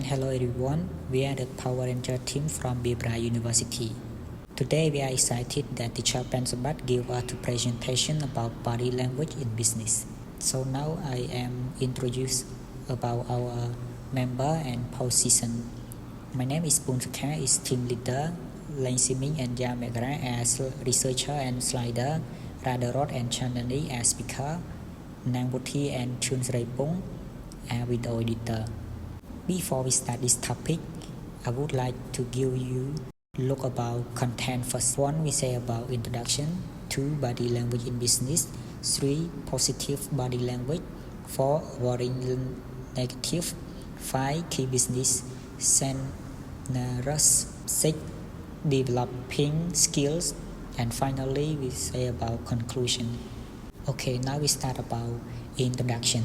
hello everyone, we are the Power Ranger team from Bibra University. Today we are excited that teacher Pransabat gave us a presentation about body language in business. So now I am introduced about our member and position. My name is Punsakha, is team leader, Lain Siming and Yamegra as researcher and slider, Radarot and Chanani as speaker, Nangbuti and Chunsraipung as video editor. Before we start this topic, I would like to give you a look about content. First one, we say about introduction. 2, body language in business. 3, positive body language. 4, avoiding negative. 5, key business scenarios. 6, developing skills. And finally, we say about conclusion. Okay, now we start about introduction.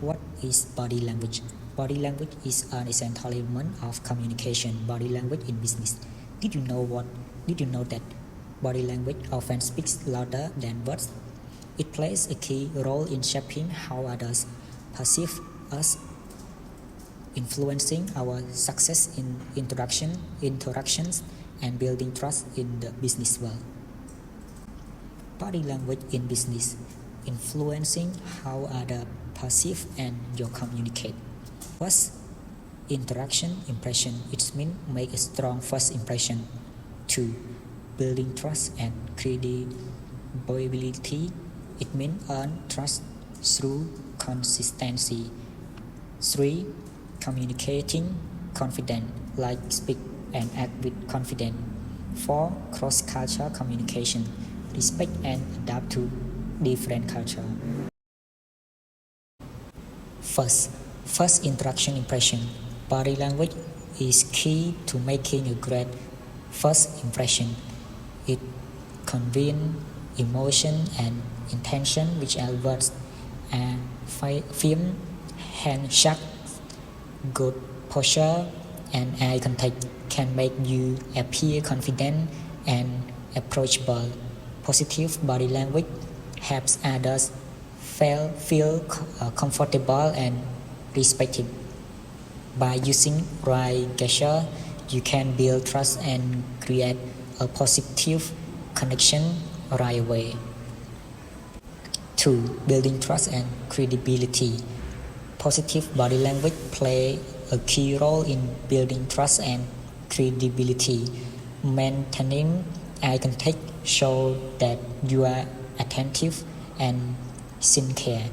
What is body language? Body language is an essential element of communication. Body language in business. Did you know that body language often speaks louder than words? It plays a key role in shaping how others perceive us, influencing our success in interactions, and building trust in the business world. Body language in business, influencing how others perceive and you communicate. First, interaction impression. It means make a strong first impression. 2, building trust and credibility. It means earn trust through consistency. 3, communicating confident, like speak and act with confidence. 4, cross-cultural communication. Respect and adapt to different culture. First interaction impression. Body language is key to making a great first impression. It conveys emotion and intention which are words and firm handshake, good posture, and eye contact can make you appear confident and approachable. Positive body language helps others feel comfortable and respected. By using right gesture, you can build trust and create a positive connection right away. 2, building trust and credibility. Positive body language play a key role in building trust and credibility. Maintaining eye contact shows that you are attentive and sincere.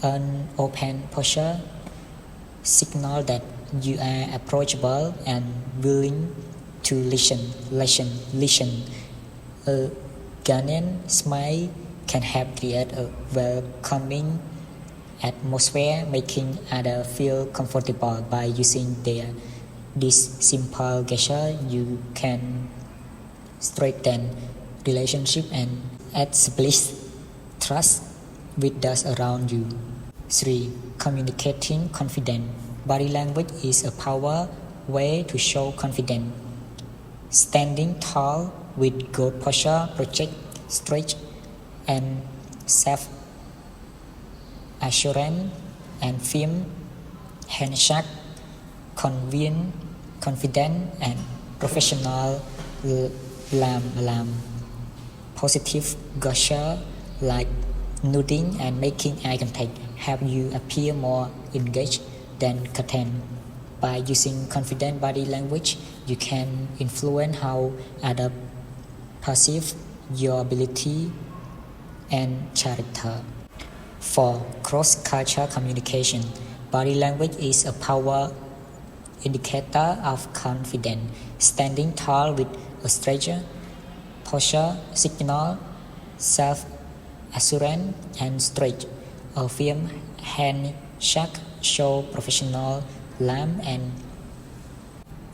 An open posture signal that you are approachable and willing to listen. A genuine smile can help create a welcoming atmosphere, making others feel comfortable. By using this simple gesture, you can strengthen relationship and establish trust with those around you. 3, communicating confidence. Body language is a powerful way to show confidence. Standing tall with good posture, project strength and self-assurance, and firm handshake convey confidence and professional alarm. Positive gesture like nodding and making eye contact help you appear more engaged than content. By using confident body language, you can influence how others perceive your ability and character. 4, cross-cultural communication. Body language is a power indicator of confidence. Standing tall with a stranger, posture signal self-assurance and strength. A firm handshake show professional alarm and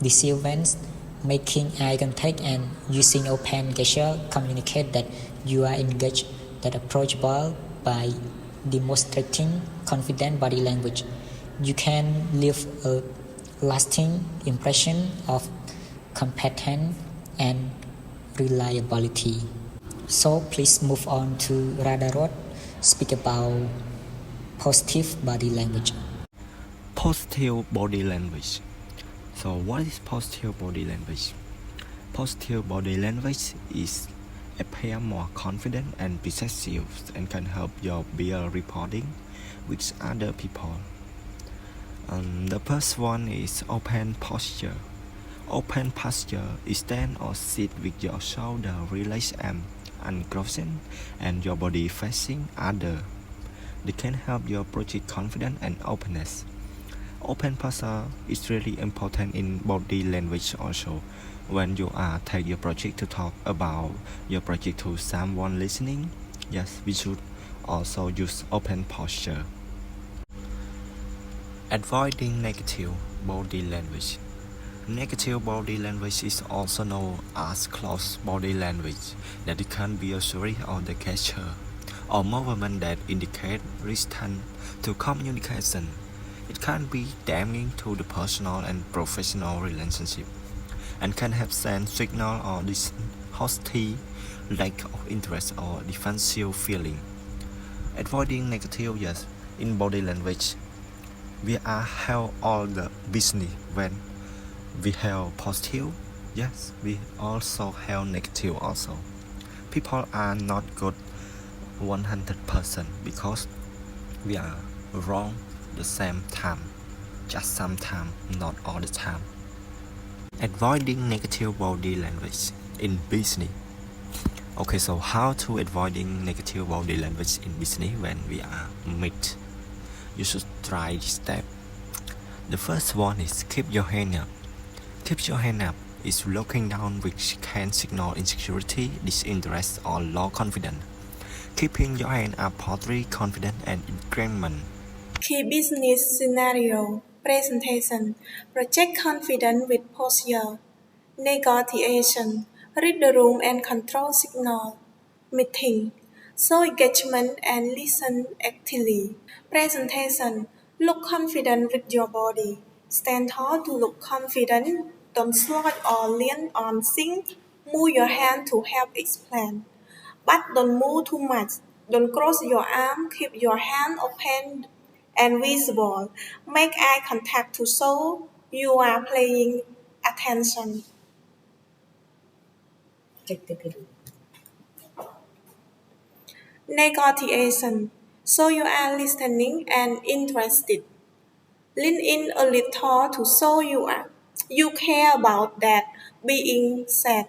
defiance. Making eye contact and using open gesture communicate that you are engaged, that approachable. By demonstrating confident body language, you can leave a lasting impression of competence and reliability. So please move on to Radarot, speak about positive body language. Positive body language So what is positive body language? Positive body language is appear more confident and persuasive and can help your peer reporting with other people. The first one is open posture. Open posture is stand or sit with your shoulder relaxed and uncrossed and your body facing other. They can help you project confidence and openness. Open posture is really important in body language also. When you are take your project to talk about your project to someone listening, yes, we should also use open posture. Avoiding negative body language. Negative body language is also known as closed body language, that it can be a series of the gesture or movement that indicate resistance to communication. It can be damaging to the personal and professional relationship and can have send signal or hostility, lack of interest or defensive feeling. Avoiding negative yes in body language. We are held all the business when we have positive, yes, we also have negative also. People are not good 100% because we are wrong the same time, just sometimes, not all the time. Avoiding negative body language in business. Okay, so how to avoiding negative body language in business when we are meet? You should try this step. The first one is keep your hand up. Keep your hand up is looking down, which can signal insecurity, disinterest, or low confidence. Keeping your hand up portrays confidence and increment. Key business scenario presentation. Project confidence with posture. Negotiation. Read the room and control signal. Meeting. Show engagement and listen actively. Presentation. Look confident with your body. Stand tall to look confident. Don't slouch or lean on things. Move your hand to help explain. But don't move too much. Don't cross your arm. Keep your hand open and visible. Make eye contact to show you are paying attention. Negotiation. So you are listening and interested. Lean in a little to show you care about that being said.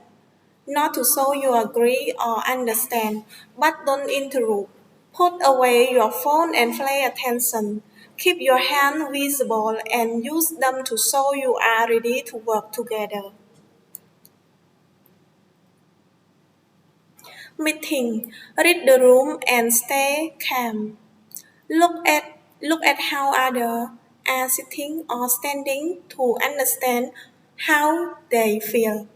Not to show you agree or understand, but don't interrupt. Put away your phone and pay attention. Keep your hand visible and use them to show you are ready to work together. Meeting. Read the room and stay calm. Look at how others are sitting or standing to understand how they feel.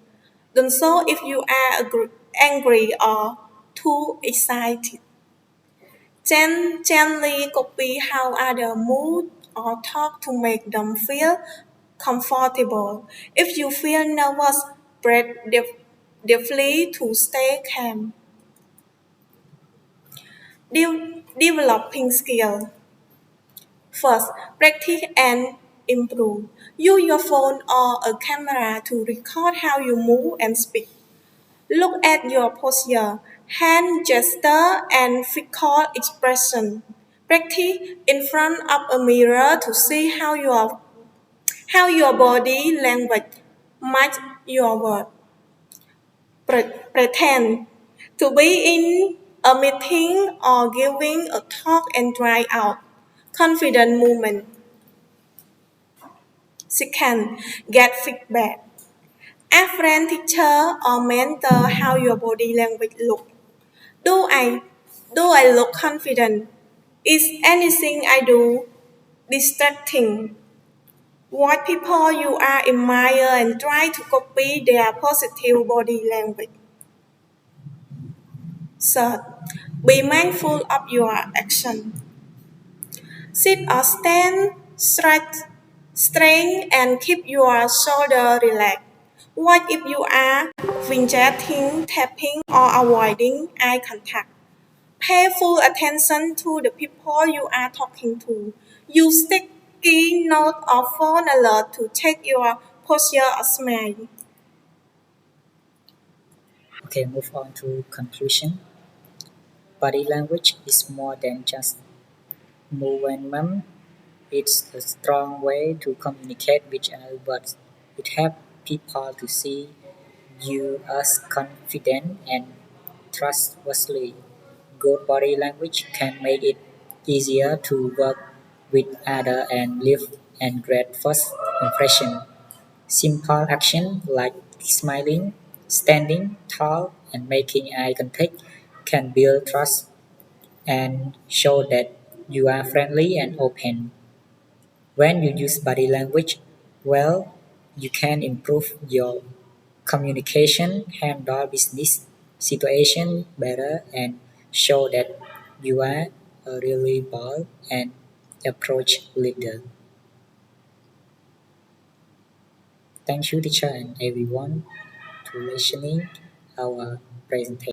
Don't show if you are angry or too excited. Gently copy how others move or talk to make them feel comfortable. If you feel nervous, breathe deeply to stay calm. Developing skill. First, practice and improve. Use your phone or a camera to record how you move and speak. Look at your posture, hand gesture, and physical expression. Practice in front of a mirror to see how your body language match your word. Pretend to be in a meeting or giving a talk and try out. Confident movement. Second, get feedback. Ask friend, teacher, or mentor how your body language look. Do I do I look confident? Is anything I do distracting? Watch people you admire and try to copy their positive body language. Third, be mindful of your action. Sit or stand, straight and keep your shoulder relaxed. What if you are fidgeting, tapping, or avoiding eye contact? Pay full attention to the people you are talking to. Use sticky note or phone alert to check your Posture a smile. Okay, move on to conclusion. Body language is more than just movement. It's a strong way to communicate with others. It helps people to see you as confident and trustworthy. Good body language can make it easier to work with others and leave a great first impression. Simple actions like smiling, standing tall, and making eye contact can build trust and show that you are friendly and open. When you use body language well, you can improve your communication, handle business situation better, and show that you are a reliable and approach leader. Thank you, teacher, and everyone, to listening our presentation.